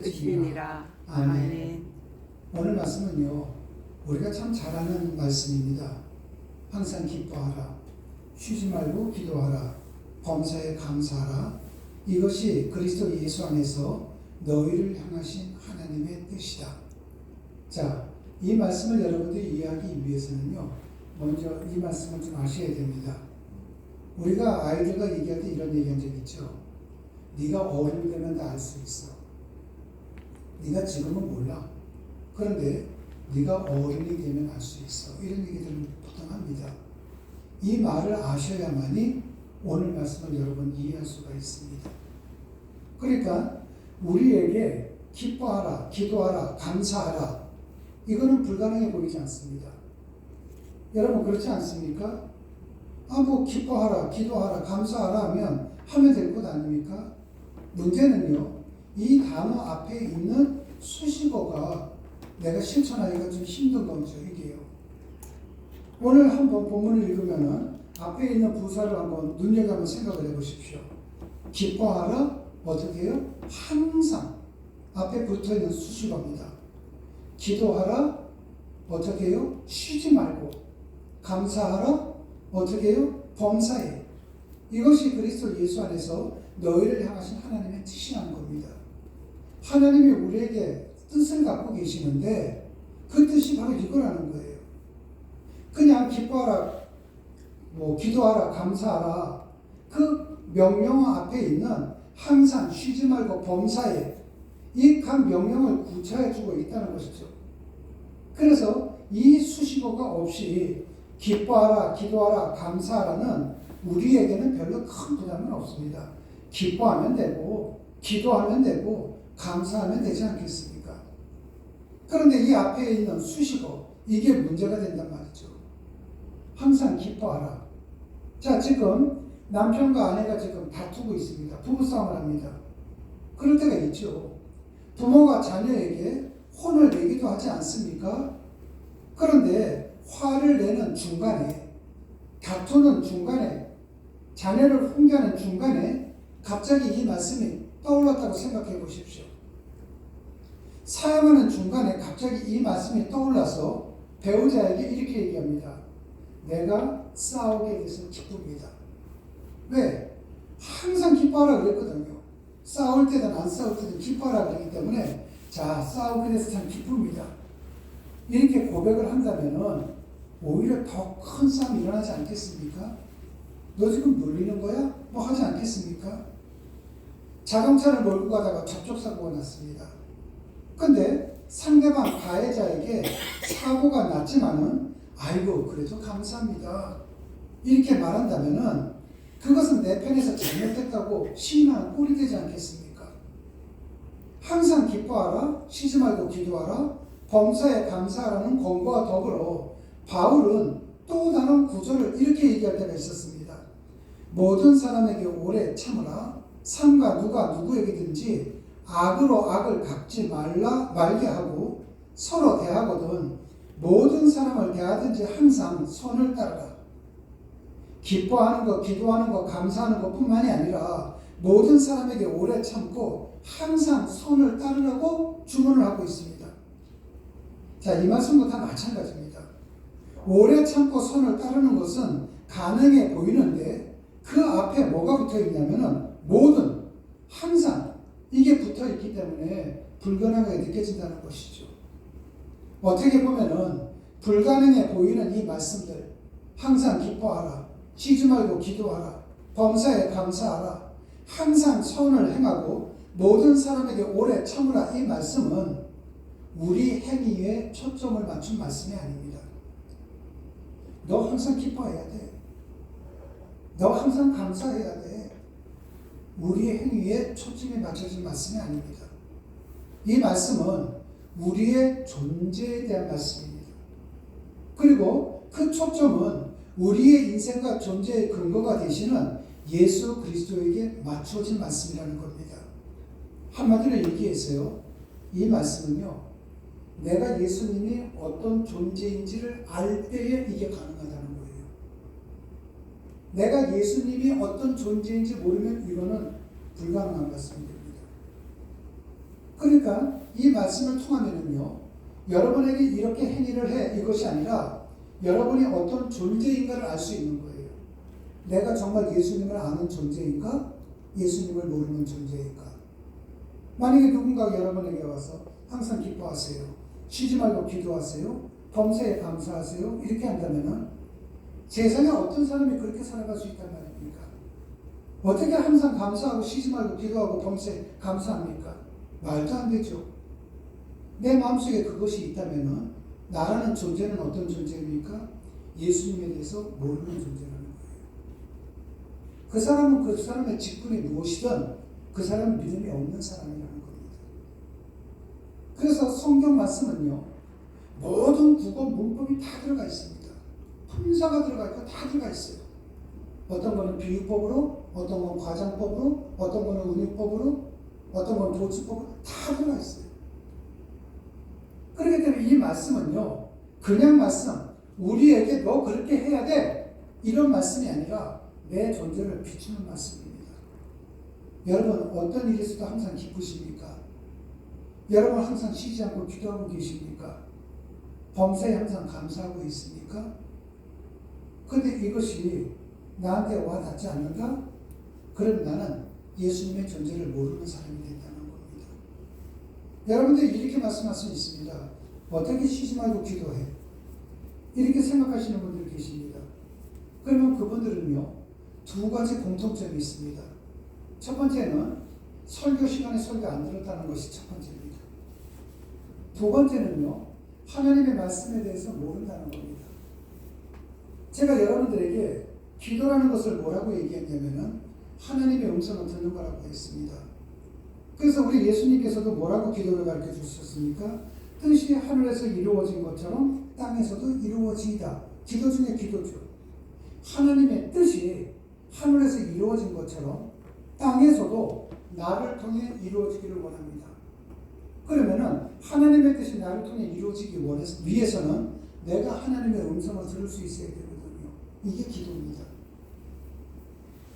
주시니라. 아멘. 아멘. 오늘 말씀은요, 우리가 참 잘 아는 말씀입니다. 항상 기뻐하라, 쉬지 말고 기도하라, 범사에 감사하라. 이것이 그리스도 예수 안에서 너희를 향하신 하나님의 뜻이다. 자, 이 말씀을 여러분들이 이해하기 위해서는요, 먼저 이 말씀을 좀 아셔야 됩니다. 우리가 아이들과 얘기할 때 이런 얘기한 적 있죠. 네가 어른이 되면 다 알 수 있어. 네가 지금은 몰라. 그런데 네가 어른이 되면 알 수 있어. 이런 얘기들을 보통 합니다. 이 말을 아셔야만이 오늘 말씀을 여러분 이해할 수가 있습니다. 그러니까 우리에게 기뻐하라, 기도하라, 감사하라, 이거는 불가능해 보이지 않습니다. 여러분 그렇지 않습니까? 뭐 기뻐하라, 기도하라, 감사하라 하면 될 것 아닙니까? 문제는요, 이 단어 앞에 있는 수식어가 내가 실천하기가 좀 힘든 거죠, 이게요. 오늘 한번 본문을 읽으면은 앞에 있는 부사를 한번 눈여겨보면 생각을 해보십시오. 기뻐하라, 어떻게 해요? 항상 앞에 붙어 있는 수식어입니다. 기도하라, 어떻게 해요? 쉬지 말고. 감사하라, 어떻게 해요? 범사에. 이것이 그리스도 예수 안에서 너희를 향하신 하나님의 뜻이라는 겁니다. 하나님이 우리에게 뜻을 갖고 계시는데 그 뜻이 바로 이거라는 거예요. 그냥 기뻐하라, 기도하라, 감사하라, 그 명령 앞에 있는 항상 쉬지 말고 범사에, 이 각 명령을 구체화해 주고 있다는 것이죠. 그래서 이 수식어가 없이 기뻐하라, 기도하라, 감사하라는 우리에게는 별로 큰 부담은 없습니다. 기뻐하면 되고 기도하면 되고 감사하면 되지 않겠습니까? 그런데 이 앞에 있는 수식어, 이게 문제가 된단 말이죠. 항상 기뻐하라. 자, 지금 남편과 아내가 지금 다투고 있습니다. 부부싸움을 합니다. 그럴 때가 있죠. 부모가 자녀에게 혼을 내기도 하지 않습니까? 그런데 화를 내는 중간에, 다투는 중간에, 자녀를 훈계하는 중간에 갑자기 이 말씀이 떠올랐다고 생각해 보십시오. 사용하는 중간에 갑자기 이 말씀이 떠올라서 배우자에게 이렇게 얘기합니다. 내가 싸우게 돼서 기쁩니다. 왜? 항상 기뻐하라 그랬거든요. 싸울 때든 안 싸울 때든 기뻐하라 그랬기 때문에, 자, 싸우게 돼서 참 기쁩니다. 이렇게 고백을 한다면은 오히려 더 큰 싸움이 일어나지 않겠습니까? 너 지금 놀리는 거야? 하지 않겠습니까? 자동차를 몰고 가다가 접촉사고가 났습니다. 근데 상대방 가해자에게 사고가 났지만은, 아이고, 그래도 감사합니다, 이렇게 말한다면은 그것은 내 편에서 잘못됐다고 시인하는 꼴이 되지 않겠습니까? 항상 기뻐하라, 쉬지 말고 기도하라, 범사에 감사하라는 권고와 더불어 바울은 또 다른 구절을 이렇게 얘기할 때가 있었습니다. 모든 사람에게 오래 참으라. 삼가 누가 누구에게든지 악으로 악을 갚지 말게 하고 서로 대하거든 모든 사람을 대하든지 항상 선을 따르라. 기뻐하는 것, 기도하는 것, 감사하는 것 뿐만이 아니라 모든 사람에게 오래 참고 항상 선을 따르라고 주문을 하고 있습니다. 자, 이 말씀도 다 마찬가지입니다. 오래 참고 선을 따르는 것은 가능해 보이는데 그 앞에 뭐가 붙어 있냐면은 모든, 항상, 이게 붙어 있기 때문에 불가능하게 느껴진다는 것이죠. 어떻게 보면은 불가능해 보이는 이 말씀들, 항상 기뻐하라, 쉬지 말고 기도하라, 범사에 감사하라, 항상 선을 행하고 모든 사람에게 오래 참으라, 이 말씀은 우리 행위에 초점을 맞춘 말씀이 아닙니다. 너 항상 기뻐해야 돼. 너 항상 감사해야 돼. 우리의 행위에 초점이 맞춰진 말씀이 아닙니다. 이 말씀은 우리의 존재에 대한 말씀입니다. 그리고 그 초점은 우리의 인생과 존재의 근거가 되시는 예수 그리스도에게 맞춰진 말씀이라는 겁니다. 한마디로 얘기해서요, 이 말씀은요, 내가 예수님이 어떤 존재인지를 알 때에 이게 가능하다는 거예요. 내가 예수님이 어떤 존재인지 모르면 이거는 불가능한 말씀입니다. 그러니까 이 말씀을 통하면은요, 여러분에게 이렇게 행위를 해 이것이 아니라 여러분이 어떤 존재인가를 알 수 있는 거예요. 내가 정말 예수님을 아는 존재인가? 예수님을 모르는 존재인가? 만약에 누군가가 여러분에게 와서 항상 기뻐하세요, 쉬지 말고 기도하세요, 범사에 감사하세요, 이렇게 한다면은 세상에 어떤 사람이 그렇게 살아갈 수 있단 말입니까? 어떻게 항상 감사하고 쉬지 말고 기도하고 범사에 감사합니까? 말도 안 되죠. 내 마음속에 그것이 있다면은 나라는 존재는 어떤 존재입니까? 예수님에 대해서 모르는 존재라는 거예요. 그 사람은 그 사람의 직분이 무엇이든 그 사람은 믿음이 없는 사람이라는 겁니다. 그래서 성경 말씀은요, 모든 국어 문법이 다 들어가 있습니다. 품사가 들어가 있고 다 들어가 있어요. 어떤 거는 비유법으로, 어떤 건 과장법으로, 어떤 거는 은유법으로, 어떤 건 도치법으로 다 들어가 있어요. 그렇기 때문에 이 말씀은요, 그냥 말씀, 우리에게 너 그렇게 해야 돼, 이런 말씀이 아니라 내 존재를 비추는 말씀입니다. 여러분 어떤 일이 있어도 항상 기쁘십니까? 여러분 항상 쉬지 않고 기도하고 계십니까? 범사에 항상 감사하고 있습니까? 그런데 이것이 나한테 와닿지 않는가? 그럼 나는 예수님의 존재를 모르는 사람이 된다는 겁니다. 여러분들 이렇게 말씀할 수 있습니다. 어떻게 쉬지 말고 기도해? 이렇게 생각하시는 분들이 계십니다. 그러면 그분들은요, 두 가지 공통점이 있습니다. 첫 번째는 설교 시간에 설교 안 들었다는 것이 첫 번째입니다. 두 번째는요, 하나님의 말씀에 대해서 모른다는 겁니다. 제가 여러분들에게 기도라는 것을 뭐라고 얘기했냐면은 하나님의 음성을 듣는 거라고 했습니다. 그래서 우리 예수님께서도 뭐라고 기도를 가르쳐 주셨습니까? 뜻이 하늘에서 이루어진 것처럼 땅에서도 이루어지이다. 기도 중에 기도죠. 하나님의 뜻이 하늘에서 이루어진 것처럼 땅에서도 나를 통해 이루어지기를 원합니다. 그러면은 하나님의 뜻이 나를 통해 이루어지기 위해서는 내가 하나님의 음성을 들을 수 있어야 되거든요. 이게 기도입니다.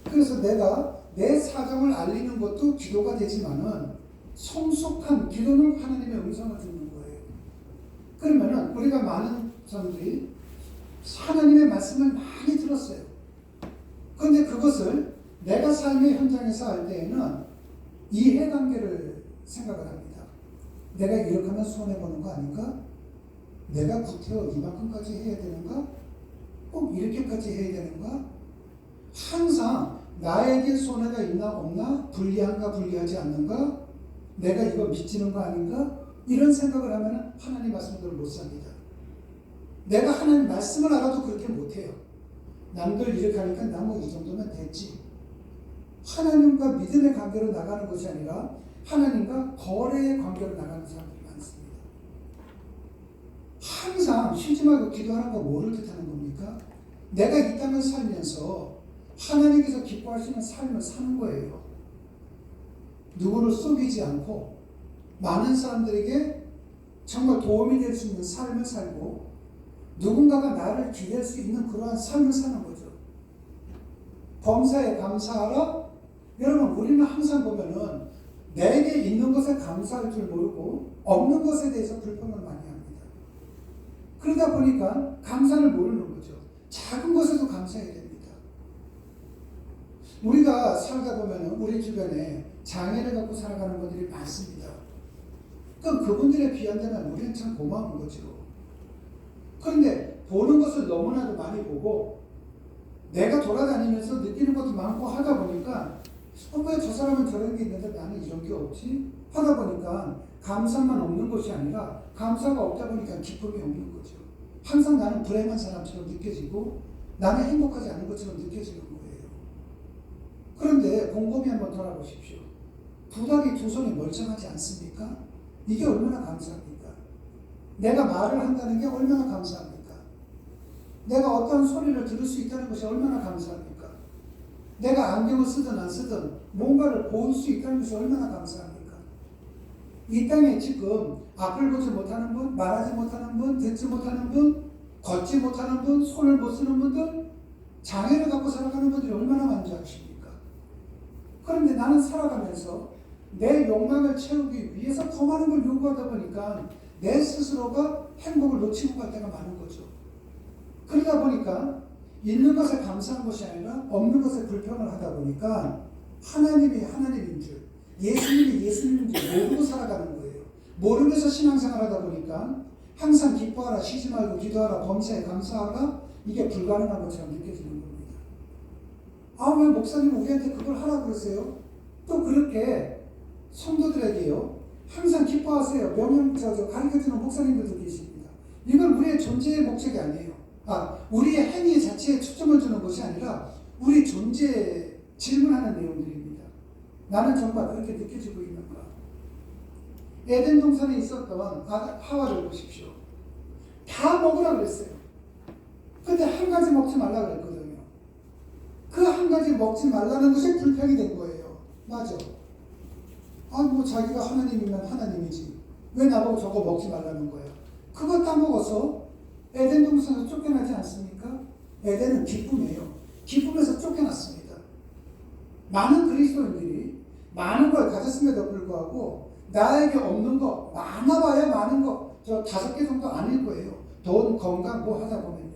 그래서 내가 내 사정을 알리는 것도 기도가 되지만은 성숙한 기도는 하나님의 음성을 듣는 거예요. 그러면은 우리가 많은 사람들이 하나님의 말씀을 많이 들었어요. 그런데 그것을 내가 삶의 현장에서 할 때에는 이해관계를 생각을 합니다. 내가 이렇게 하면 손해보는 거 아닌가? 내가 구태여 이만큼까지 해야 되는가? 꼭 이렇게까지 해야 되는가? 항상 나에게 손해가 있나 없나? 불리한가 불리하지 않는가? 내가 이거 미치는 거 아닌가? 이런 생각을 하면 하나님 말씀대로 못 삽니다. 내가 하나님 말씀을 알아도 그렇게 못해요. 남들 이렇게 하니까 나 뭐 이 정도면 됐지. 하나님과 믿음의 관계로 나가는 것이 아니라 하나님과 거래의 관계로 나가는 사람들이 많습니다. 항상 쉬지 말고 기도하는 거 뭐를 뜻하는 겁니까? 내가 이 땅을 살면서 하나님께서 기뻐하시는 삶을 사는 거예요. 누구를 속이지 않고 많은 사람들에게 정말 도움이 될 수 있는 삶을 살고 누군가가 나를 기댈 수 있는 그러한 삶을 사는 거죠. 범사에 감사하라? 여러분 우리는 항상 보면은 내게 있는 것에 감사할 줄 모르고 없는 것에 대해서 불평을 많이 합니다. 그러다 보니까 감사를 모르는 거죠. 작은 것에도 감사해야 됩니다. 우리가 살다 보면은 우리 주변에 장애를 갖고 살아가는 분들이 많습니다. 그럼 그분들에 비한다면 우리는 참 고마운 거죠. 그런데 보는 것을 너무나도 많이 보고 내가 돌아다니면서 느끼는 것도 많고 하다 보니까 왜 저 사람은 저런 게 있는데 나는 이런 게 없지? 하다 보니까 감사만 없는 것이 아니라 감사가 없다 보니까 기쁨이 없는 거죠. 항상 나는 불행한 사람처럼 느껴지고 나는 행복하지 않은 것처럼 느껴지는 거예요. 그런데 곰곰이 한번 돌아보십시오. 두 다리 두 손이 멀쩡하지 않습니까? 이게 얼마나 감사합니까? 내가 말을 한다는 게 얼마나 감사합니까? 내가 어떤 소리를 들을 수 있다는 것이 얼마나 감사합니까? 내가 안경을 쓰든 안 쓰든 뭔가를 볼 수 있다는 것이 얼마나 감사합니까? 이 땅에 지금 앞을 보지 못하는 분, 말하지 못하는 분, 듣지 못하는 분, 걷지 못하는 분, 손을 못 쓰는 분들, 장애를 갖고 살아가는 분들이 얼마나 많은지 아십니까? 그런데 나는 살아가면서 내 욕망을 채우기 위해서 더 많은 걸 요구하다 보니까 내 스스로가 행복을 놓치고 갈 때가 많은 거죠. 그러다 보니까 있는 것에 감사한 것이 아니라 없는 것에 불평을 하다 보니까 하나님이 하나님인 줄, 예수님이 예수님인 줄 모르고 살아가는 거예요. 모르면서 신앙생활 하다 보니까 항상 기뻐하라, 쉬지 말고 기도하라, 범사에 감사하라, 이게 불가능한 것처럼 느껴지는 겁니다. 아, 왜 목사님 우리한테 그걸 하라 그러세요? 또 그렇게 성도들에게요, 항상 기뻐하세요. 가르쳐주는 목사님들도 계십니다. 이건 우리의 존재의 목적이 아니에요. 우리의 행위 자체에 초점을 주는 것이 아니라 우리 존재에 질문하는 내용들입니다. 나는 정말 그렇게 느껴지고 있는가? 에덴 동산에 있었던 하와를 보십시오. 다 먹으라 그랬어요. 근데 한 가지 먹지 말라 그랬거든요. 그 한 가지 먹지 말라는 것이 불평이 된 거예요. 맞아. 뭐 자기가 하나님이면 하나님이지. 왜 나보고 저거 먹지 말라는 거야? 그거 따먹어서 에덴 동산에서 쫓겨나지 않습니까? 에덴은 기쁨이에요. 기쁨에서 쫓겨났습니다. 많은 그리스도인들이 많은 걸 가졌음에도 불구하고 나에게 없는 거, 많아봐야 많은 거, 저 5개 정도 아닐 거예요. 돈, 건강 뭐 하다 보면요.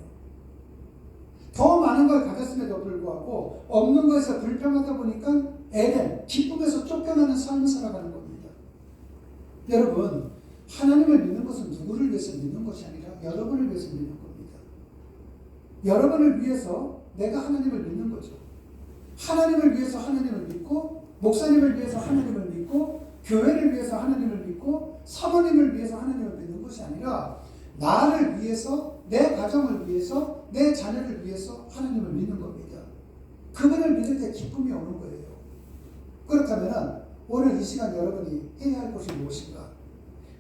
더 많은 걸 가졌음에도 불구하고 없는 것에서 불평하다 보니까 에덴, 기쁨에서 쫓겨나는 삶을 살아가는 겁니다. 여러분, 하나님을 믿는 것은 누구를 위해서 믿는 것이 아니라 여러분을 위해서 믿는 겁니다. 여러분을 위해서 내가 하나님을 믿는 거죠. 하나님을 위해서 하나님을 믿고, 목사님을 위해서 하나님을 믿고, 교회를 위해서 하나님을 믿고, 사모님을 위해서 하나님을 믿는 것이 아니라 나를 위해서, 내 가정을 위해서, 내 자녀를 위해서 하나님을 믿는 겁니다. 그분을 믿을 때 기쁨이 오는 거예요. 그렇다면 오늘 이 시간 여러분이 해야 할 것이 무엇인가?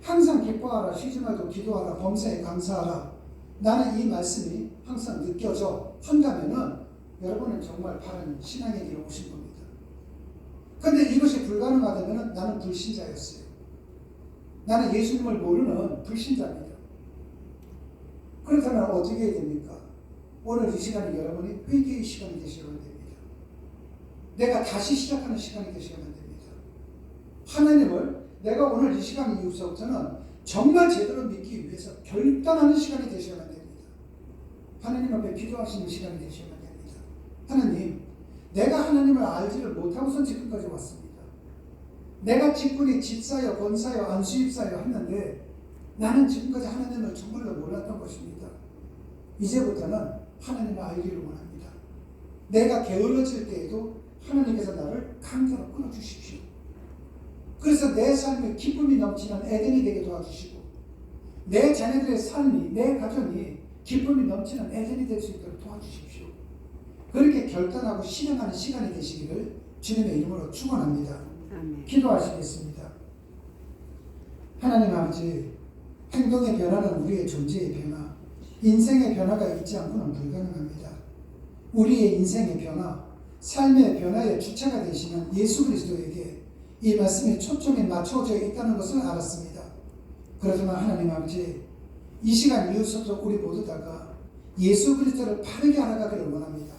항상 기뻐하라, 쉬지 말고 기도하라, 범사에 감사하라. 나는 이 말씀이 항상 느껴져 한다면은 여러분은 정말 바른 신앙의 길에 오신 겁니다. 그런데 이것이 불가능하다면 나는 불신자였어요. 나는 예수님을 모르는 불신자입니다. 그렇다면 어떻게 해야 됩니까? 오늘 이 시간이 여러분이 회개의 시간이 되시면 됩니다. 내가 다시 시작하는 시간이 되시면 됩니다. 하나님을 내가 오늘 이 시간 이후부터는 정말 제대로 믿기 위해서 결단하는 시간이 되셔야 됩니다. 하나님 앞에 기도하시는 시간이 되셔야 됩니다. 하나님, 내가 하나님을 알지를 못하고선 지금까지 왔습니다. 내가 직분이 집사여, 권사여, 안수입사여 했는데 나는 지금까지 하나님을 정말로 몰랐던 것입니다. 이제부터는 하나님을 알기를 원합니다. 내가 게을러질 때에도 하나님께서 나를 강제로 끊어주십시오. 그래서 내 삶에 기쁨이 넘치는 에덴이 되게 도와주시고 내 자녀들의 삶이, 내 가정이 기쁨이 넘치는 에덴이 될 수 있도록 도와주십시오. 그렇게 결단하고 실행하는 시간이 되시기를 주님의 이름으로 축원합니다. 기도하시겠습니다. 하나님 아버지, 행동의 변화는 우리의 존재의 변화, 인생의 변화가 있지 않고는 불가능합니다. 우리의 인생의 변화, 삶의 변화의 주체가 되시는 예수 그리스도에게 이 말씀이 초점이 맞춰져 있다는 것을 알았습니다. 그렇지만 하나님 아버지, 이 시간 이후부터 우리 모두 다가 예수 그리스도를 바르게 알아가기를 원합니다.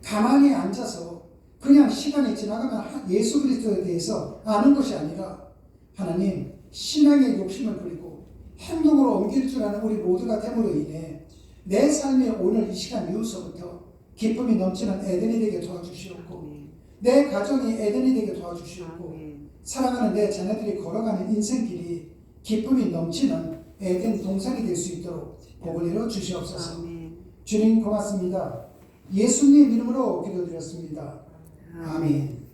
가만히 앉아서 그냥 시간이 지나가면 예수 그리스도에 대해서 아는 것이 아니라 하나님, 신앙의 욕심을 부리고 행동으로 옮길 줄 아는 우리 모두가 됨으로 인해 내 삶의 오늘 이 시간 이후서부터 기쁨이 넘치는 에덴이 되게 도와주시옵고 내 가정이 에덴이 되게 도와주시옵고 사랑하는 내 자녀들이 걸어가는 인생길이 기쁨이 넘치는 에덴 동산이 될 수 있도록 복을 이루어 주시옵소서. 주님 고맙습니다. 예수님 이름으로 기도드렸습니다. 아멘.